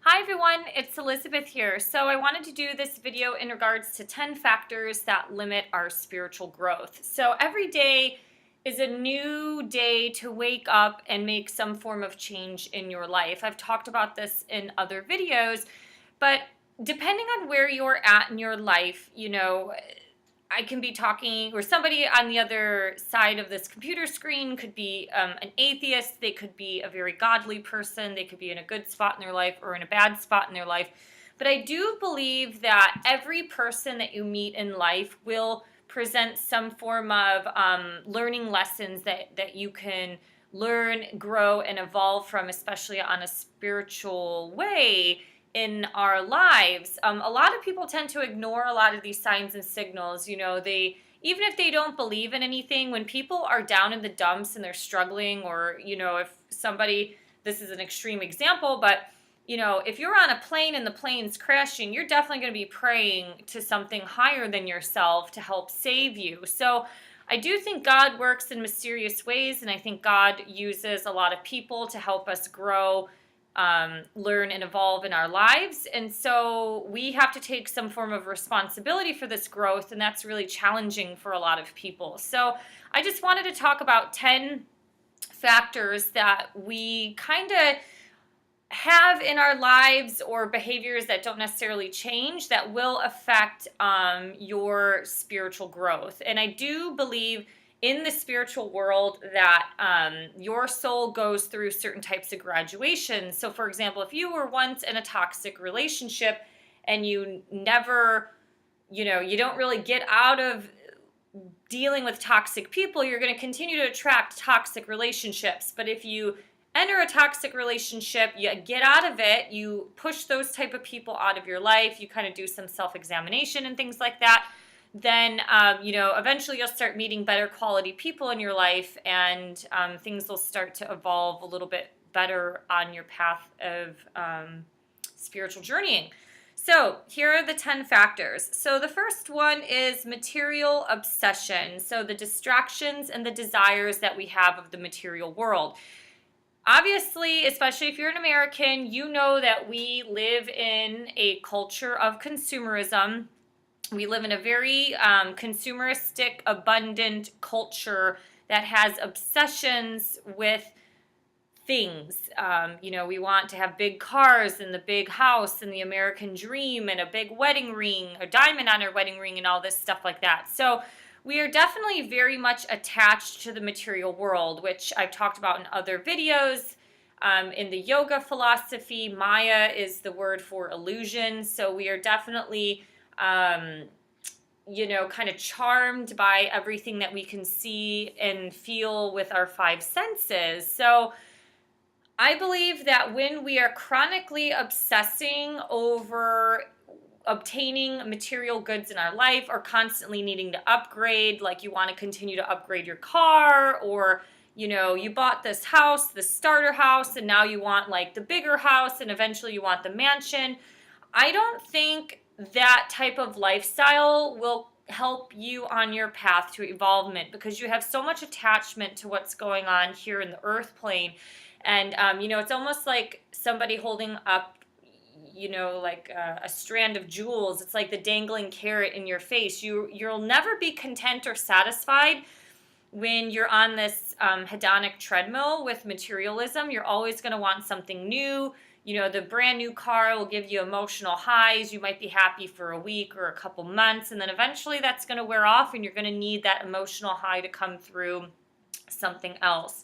Hi everyone, it's Elizabeth here. So I wanted to do this video in regards to 10 factors that limit our spiritual growth. So every day is a new day to wake up and make some form of change in your life. I've talked about this in other videos, but depending on where you're at in your life, I can be talking, or somebody on the other side of this computer screen could be an atheist. They could be a very godly person. They could be in a good spot in their life or in a bad spot in their life. But I do believe that every person that you meet in life will present some form of learning lessons that you can learn, grow, and evolve from, especially on a spiritual way in our lives. A lot of people tend to ignore a lot of these signs and signals. They, even if they don't believe in anything, when people are down in the dumps and they're struggling, or if somebody, this is an extreme example, but if you're on a plane and the plane's crashing, you're definitely going to be praying to something higher than yourself to help save you. So I do think God works in mysterious ways, and I think God uses a lot of people to help us grow, learn, and evolve in our lives. And so we have to take some form of responsibility for this growth, and that's really challenging for a lot of people. So I just wanted to talk about 10 factors that we kind of have in our lives, or behaviors that don't necessarily change, that will affect your spiritual growth. And I do believe in the spiritual world that your soul goes through certain types of graduations. So for example, if you were once in a toxic relationship and you never, you don't really get out of dealing with toxic people, you're going to continue to attract toxic relationships. But if you enter a toxic relationship, you get out of it, you push those type of people out of your life, you kind of do some self-examination and things like that, then eventually you'll start meeting better quality people in your life, and things will start to evolve a little bit better on your path of spiritual journeying. So here are the 10 factors. So the first one is material obsession. So the distractions and the desires that we have of the material world. Obviously, especially if you're an American, you know that we live in a culture of consumerism. We live in a very consumeristic, abundant culture that has obsessions with things. We want to have big cars and the big house and the American dream and a big wedding ring, a diamond on our wedding ring, and all this stuff like that. So we are definitely very much attached to the material world, which I've talked about in other videos. In the yoga philosophy, Maya is the word for illusion. So we are definitely kind of charmed by everything that we can see and feel with our five senses. So I believe that when we are chronically obsessing over obtaining material goods in our life, or constantly needing to upgrade, like you want to continue to upgrade your car, or you bought this house, the starter house, and now you want like the bigger house, and eventually you want the mansion. I don't think that type of lifestyle will help you on your path to evolvement, because you have so much attachment to what's going on here in the earth plane. And it's almost like somebody holding up like a strand of jewels. It's like the dangling carrot in your face. You'll never be content or satisfied when you're on this hedonic treadmill with materialism. You're always going to want something new. The brand new car will give you emotional highs. You might be happy for a week or a couple months, and then eventually that's going to wear off, and you're going to need that emotional high to come through something else.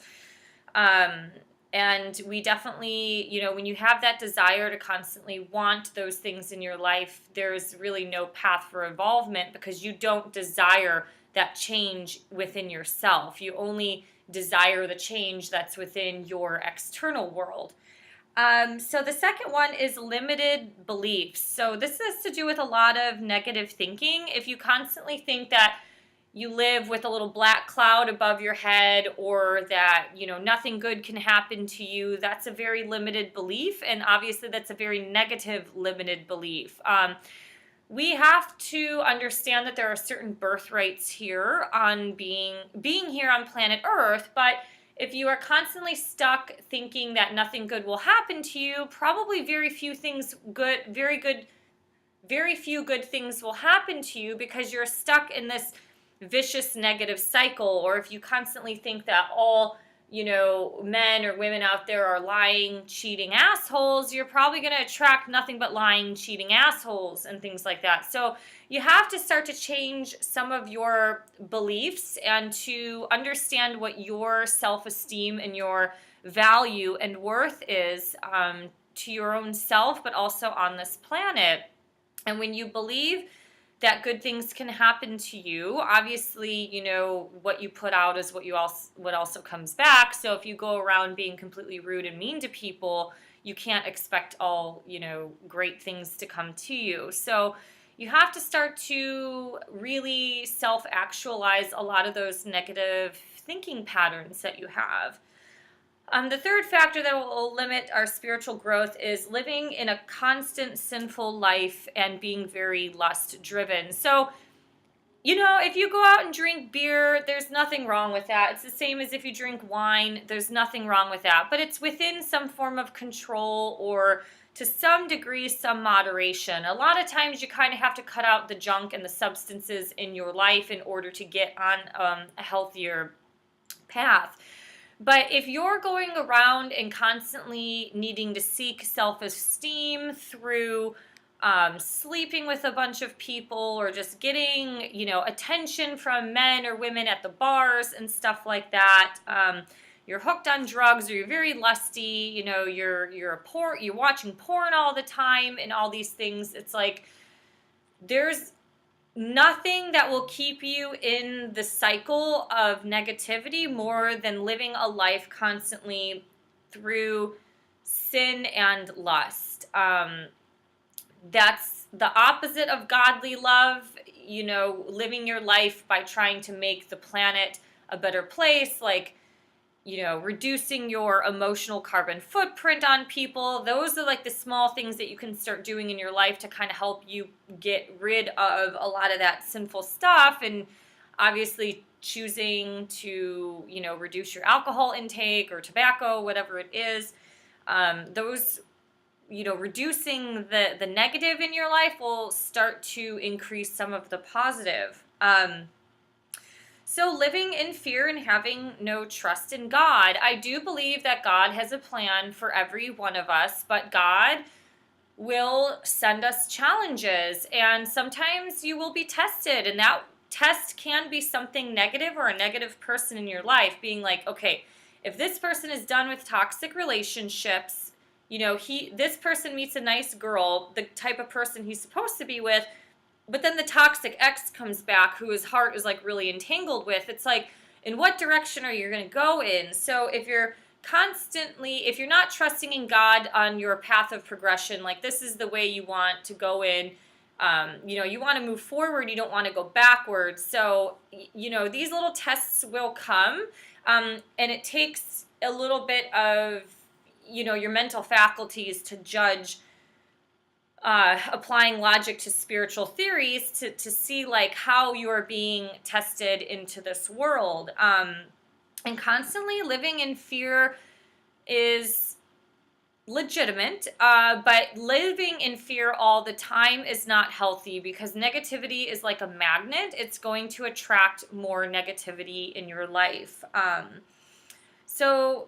And we definitely, when you have that desire to constantly want those things in your life, there's really no path for involvement, because you don't desire that change within yourself. You only desire the change that's within your external world. So the second one is limited beliefs. So this has to do with a lot of negative thinking. If you constantly think that you live with a little black cloud above your head, or that, nothing good can happen to you, that's a very limited belief. And obviously that's a very negative limited belief. We have to understand that there are certain birthrights here on being here on planet Earth, but If you are constantly stuck thinking that nothing good will happen to you, probably very few good things will happen to you, because you're stuck in this vicious negative cycle. Or if you constantly think that all men or women out there are lying, cheating assholes, you're probably going to attract nothing but lying, cheating assholes and things like that. So you have to start to change some of your beliefs and to understand what your self-esteem and your value and worth is, to your own self, but also on this planet. And when you believe that good things can happen to you, obviously, what you put out is what also comes back. So if you go around being completely rude and mean to people, you can't expect all, great things to come to you. So you have to start to really self-actualize a lot of those negative thinking patterns that you have. The third factor that will limit our spiritual growth is living in a constant sinful life and being very lust driven. So, if you go out and drink beer, there's nothing wrong with that. It's the same as if you drink wine, there's nothing wrong with that. But it's within some form of control, or to some degree, some moderation. A lot of times you kind of have to cut out the junk and the substances in your life in order to get on a healthier path. But if you're going around and constantly needing to seek self-esteem through sleeping with a bunch of people, or just getting, attention from men or women at the bars and stuff like that, you're hooked on drugs, or you're very lusty, you're watching porn all the time and all these things, it's like there's nothing that will keep you in the cycle of negativity more than living a life constantly through sin and lust. That's the opposite of godly love, living your life by trying to make the planet a better place, like, reducing your emotional carbon footprint on people. Those are like the small things that you can start doing in your life to kind of help you get rid of a lot of that sinful stuff. And obviously choosing to, reduce your alcohol intake or tobacco, whatever it is. Those, reducing the negative in your life will start to increase some of the positive. So living in fear and having no trust in God. I do believe that God has a plan for every one of us, but God will send us challenges, and sometimes you will be tested, and that test can be something negative, or a negative person in your life being like, okay, if this person is done with toxic relationships, this person meets a nice girl, the type of person he's supposed to be with, but then the toxic ex comes back who his heart is like really entangled with. It's like, in what direction are you going to go in? So if you're not trusting in God on your path of progression, like this is the way you want to go in, you want to move forward, you don't want to go backwards. So, these little tests will come, and it takes a little bit of, your mental faculties to judge, applying logic to spiritual theories to see like how you are being tested into this world. And constantly living in fear is legitimate, but living in fear all the time is not healthy, because negativity is like a magnet. It's going to attract more negativity in your life. So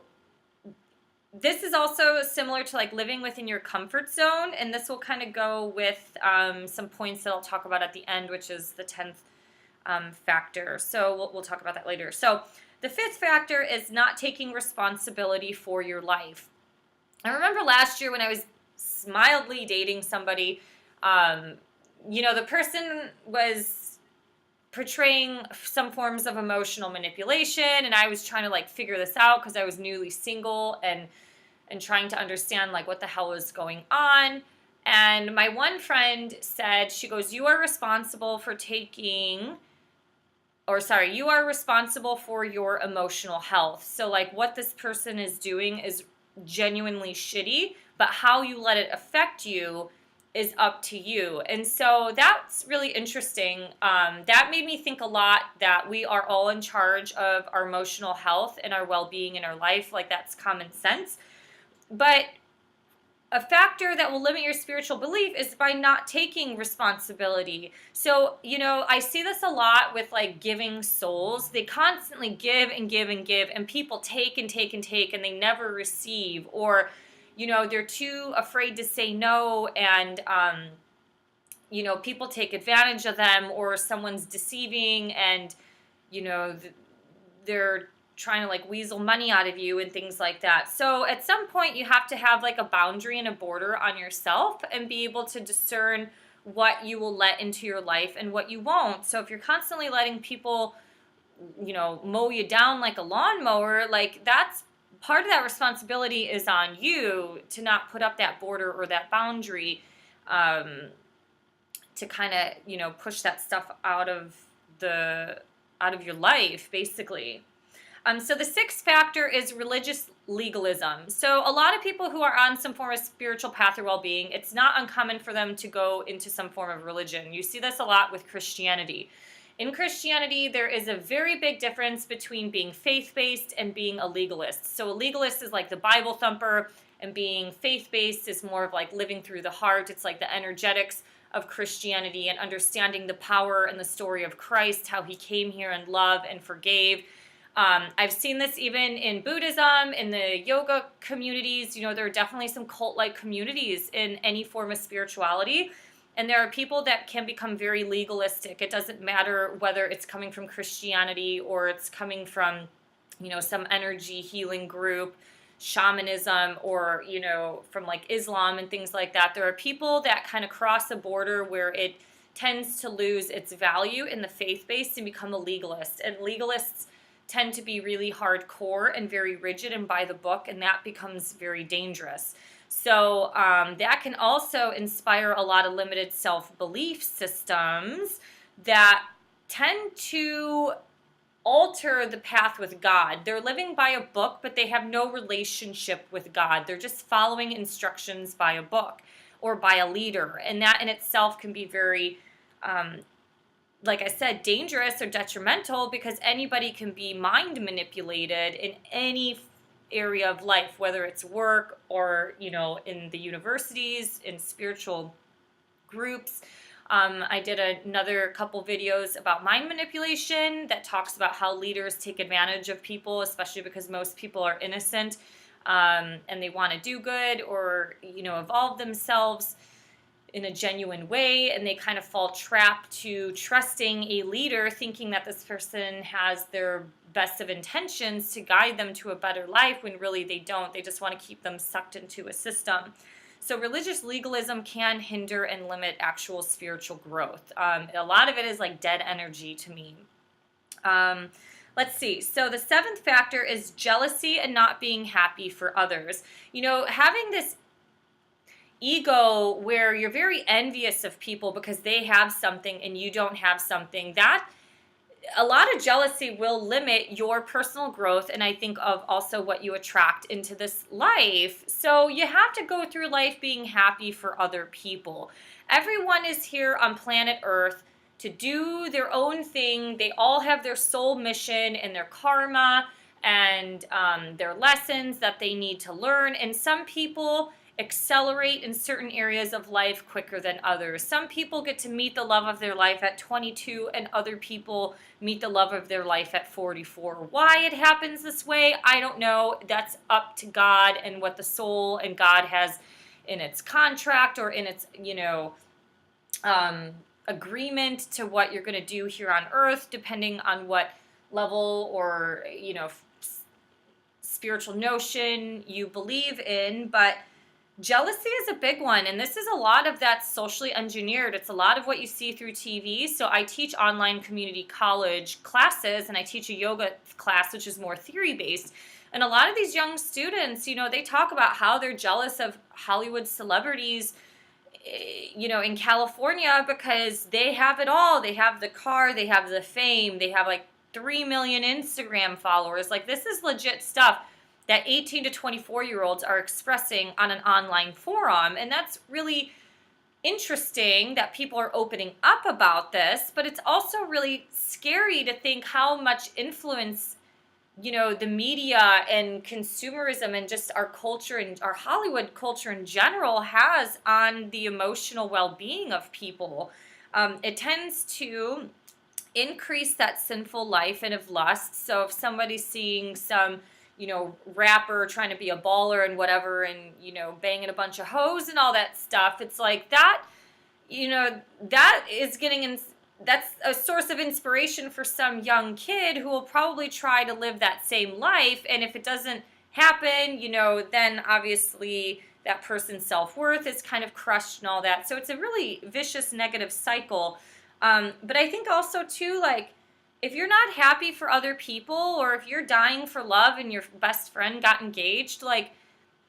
this is also similar to like living within your comfort zone, and this will kind of go with some points that I'll talk about at the end, which is the 10th factor. So we'll talk about that later. So the 5th factor is not taking responsibility for your life. I remember last year when I was mildly dating somebody, the person was portraying some forms of emotional manipulation, and I was trying to like figure this out because I was newly single and trying to understand like what the hell was going on. And my one friend said, she goes, you are responsible for your emotional health. So like what this person is doing is genuinely shitty, but how you let it affect you is up to you. And so that's really interesting. That made me think a lot that we are all in charge of our emotional health and our well-being in our life. Like, that's common sense. But a factor that will limit your spiritual belief is by not taking responsibility. So, I see this a lot with like giving souls. They constantly give and give and give, and people take and take and take, and they never receive. Or, they're too afraid to say no, and, people take advantage of them, or someone's deceiving, and, they're trying to like weasel money out of you and things like that. So at some point you have to have like a boundary and a border on yourself and be able to discern what you will let into your life and what you won't. So if you're constantly letting people, mow you down like a lawnmower, like that's part of that responsibility is on you to not put up that border or that boundary, to kind of, push that stuff out of your life, basically. So the sixth factor is religious legalism. So a lot of people who are on some form of spiritual path or well-being, it's not uncommon for them to go into some form of religion. You see this a lot with Christianity. In Christianity, there is a very big difference between being faith-based and being a legalist. So a legalist is like the Bible thumper, and being faith-based is more of like living through the heart. It's like the energetics of Christianity and understanding the power and the story of Christ, how he came here and loved and forgave. I've seen this even in Buddhism, in the yoga communities. There are definitely some cult-like communities in any form of spirituality. And there are people that can become very legalistic. It doesn't matter whether it's coming from Christianity or it's coming from, some energy healing group, shamanism, or, from like Islam and things like that. There are people that kind of cross a border where it tends to lose its value in the faith-based and become a legalist. And legalists tend to be really hardcore and very rigid and by the book, and that becomes very dangerous. So that can also inspire a lot of limited self-belief systems that tend to alter the path with God. They're living by a book, but they have no relationship with God. They're just following instructions by a book or by a leader, and that in itself can be very like I said, dangerous or detrimental, because anybody can be mind manipulated in any area of life, whether it's work or, in the universities, in spiritual groups. I did another couple videos about mind manipulation that talks about how leaders take advantage of people, especially because most people are innocent, and they want to do good or, evolve themselves in a genuine way, and they kind of fall trapped to trusting a leader, thinking that this person has their best of intentions to guide them to a better life, when really they don't. They just want to keep them sucked into a system. So religious legalism can hinder and limit actual spiritual growth. A lot of it is like dead energy to me. Let's see. So the seventh factor is jealousy and not being happy for others. Having this ego where you're very envious of people because they have something and you don't have something, that a lot of jealousy will limit your personal growth, and I think of also what you attract into this life. So you have to go through life being happy for other people. Everyone is here on planet Earth to do their own thing. They all have their soul mission and their karma and their lessons that they need to learn, and some people accelerate in certain areas of life quicker than others. Some people get to meet the love of their life at 22, and other people meet the love of their life at 44. Why it happens this way, I don't know. That's up to God and what the soul and God has in its contract or in its, agreement to what you're going to do here on earth, depending on what level or, spiritual notion you believe in. But jealousy is a big one, and this is a lot of that's socially engineered. It's a lot of what you see through TV. So I teach online community college classes, and I teach a yoga class, which is more theory-based. And a lot of these young students, they talk about how they're jealous of Hollywood celebrities, in California, because they have it all. They have the car, they have the fame, they have like 3 million Instagram followers. Like, this is legit stuff that 18 to 24-year-olds are expressing on an online forum. And that's really interesting that people are opening up about this, but it's also really scary to think how much influence, the media and consumerism and just our culture and our Hollywood culture in general has on the emotional well-being of people. It tends to increase that sinful life and of lust. So if somebody's seeing some, rapper trying to be a baller and whatever, and, banging a bunch of hoes and all that stuff, it's like that, that is getting in. That's a source of inspiration for some young kid who will probably try to live that same life. And if it doesn't happen, then obviously that person's self-worth is kind of crushed and all that. So it's a really vicious negative cycle. But I think also too, like, if you're not happy for other people, or if you're dying for love and your best friend got engaged, like,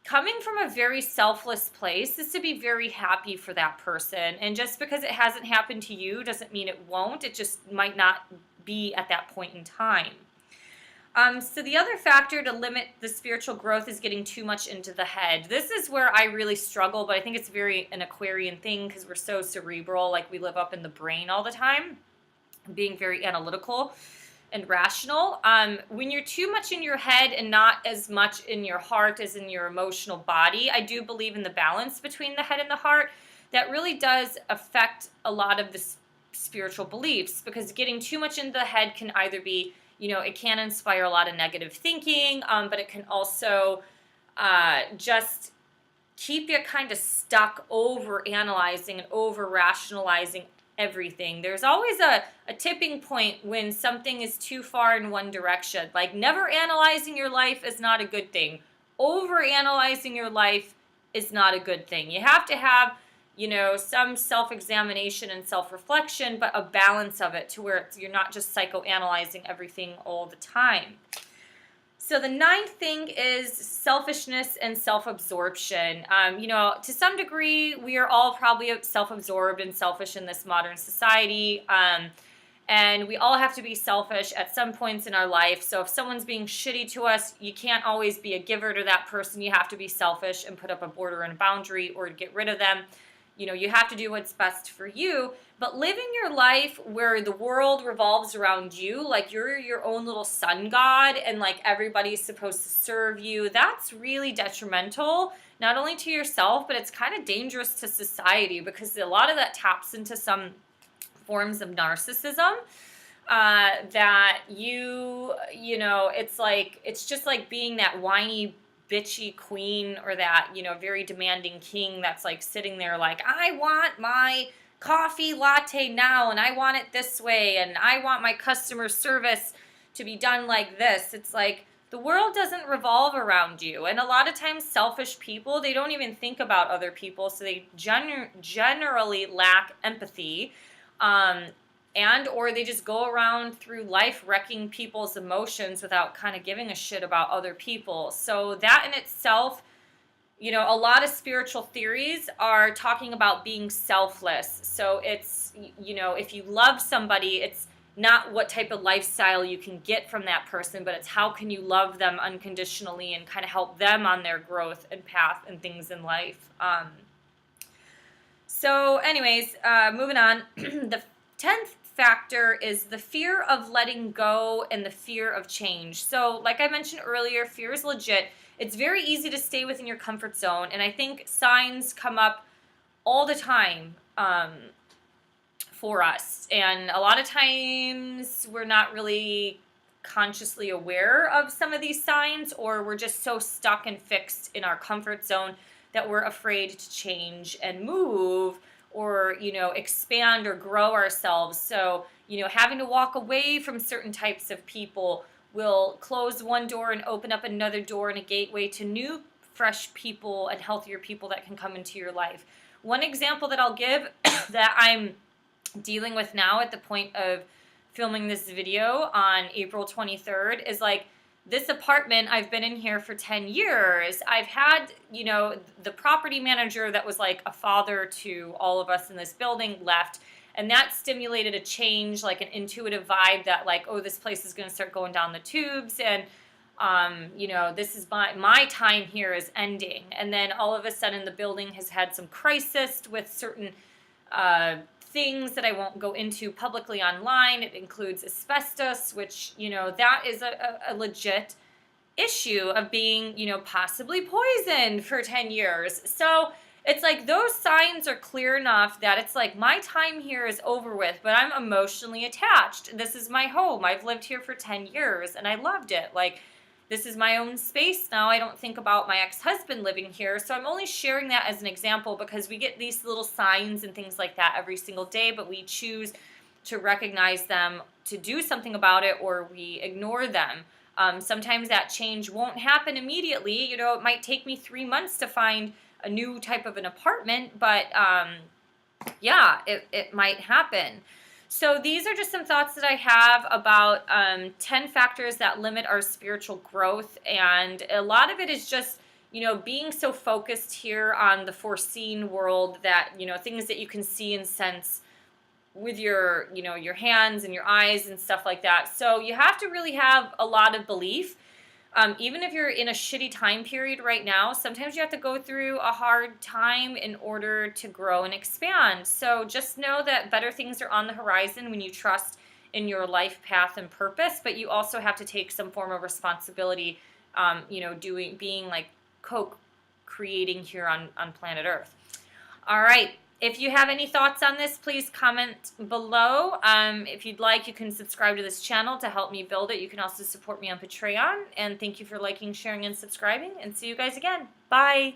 coming from a very selfless place is to be very happy for that person. And just because it hasn't happened to you doesn't mean it won't. It just might not be at that point in time. So the other factor to limit the spiritual growth is getting too much into the head. This is where I really struggle, but I think it's very an Aquarian thing because we're so cerebral, like we live up in the brain all the time, being very analytical and rational. When you're too much in your head and not as much in your heart as in your emotional body, I do believe in the balance between the head and the heart. That really does affect a lot of the spiritual beliefs, because getting too much into the head can either be, it can inspire a lot of negative thinking, but it can also just keep you kind of stuck over analyzing and over rationalizing everything. There's always a tipping point when something is too far in one direction. Like, never analyzing your life is not a good thing. Over analyzing your life is not a good thing. You have to have, some self-examination and self-reflection, but a balance of it to where you're not just psychoanalyzing everything all the time. So the ninth thing is selfishness and self-absorption. To some degree, we are all probably self-absorbed and selfish in this modern society. And we all have to be selfish at some points in our life. So if someone's being shitty to us, you can't always be a giver to that person. You have to be selfish and put up a border and a boundary, or get rid of them. You have to do what's best for you. But living your life where the world revolves around you, like you're your own little sun god and like everybody's supposed to serve you, that's really detrimental, not only to yourself, but it's kind of dangerous to society, because a lot of that taps into some forms of narcissism. That it's just like being that whiny bitchy queen, or that, very demanding king that's like sitting there like, I want my coffee latte now, and I want it this way, and I want my customer service to be done like this. It's like the world doesn't revolve around you. And a lot of times selfish people, they don't even think about other people, so they generally lack empathy, and or they just go around through life wrecking people's emotions without kind of giving a shit about other people. So that in itself, a lot of spiritual theories are talking about being selfless. So it's, if you love somebody, it's not what type of lifestyle you can get from that person, but it's how can you love them unconditionally and kind of help them on their growth and path and things in life. So anyways, moving on. The 10th factor is the fear of letting go and the fear of change. So like I mentioned earlier, fear is legit. It's very easy to stay within your comfort zone, and I think signs come up all the time for us. And a lot of times we're not really consciously aware of some of these signs, or we're just so stuck and fixed in our comfort zone that we're afraid to change and move, or, expand or grow ourselves. So, having to walk away from certain types of people will close one door and open up another door and a gateway to new, fresh people and healthier people that can come into your life. One example that I'll give that I'm dealing with now at the point of filming this video on April 23rd is like, this apartment, I've been in here for 10 years. I've had, the property manager that was like a father to all of us in this building left. And that stimulated a change, like an intuitive vibe that like, oh, this place is going to start going down the tubes. And This is my time here is ending. And then all of a sudden the building has had some crisis with certain things that I won't go into publicly online. It includes asbestos, which, that is a legit issue of being, possibly poisoned for 10 years. So it's like those signs are clear enough that it's like my time here is over with, but I'm emotionally attached. This is my home. I've lived here for 10 years and I loved it. Like, this is my own space now. I don't think about my ex-husband living here. So I'm only sharing that as an example because we get these little signs and things like that every single day, but we choose to recognize them, to do something about it, or we ignore them. Sometimes that change won't happen immediately. It might take me 3 months to find a new type of an apartment, but it might happen. So these are just some thoughts that I have about 10 factors that limit our spiritual growth. And a lot of it is just, being so focused here on the foreseen world that, things that you can see and sense with your, your hands and your eyes and stuff like that. So you have to really have a lot of belief. Even if you're in a shitty time period right now, sometimes you have to go through a hard time in order to grow and expand. So just know that better things are on the horizon when you trust in your life path and purpose, but you also have to take some form of responsibility, being like co-creating here on planet Earth. All right. If you have any thoughts on this, please comment below. If you'd like, you can subscribe to this channel to help me build it. You can also support me on Patreon. And thank you for liking, sharing, and subscribing. And see you guys again. Bye.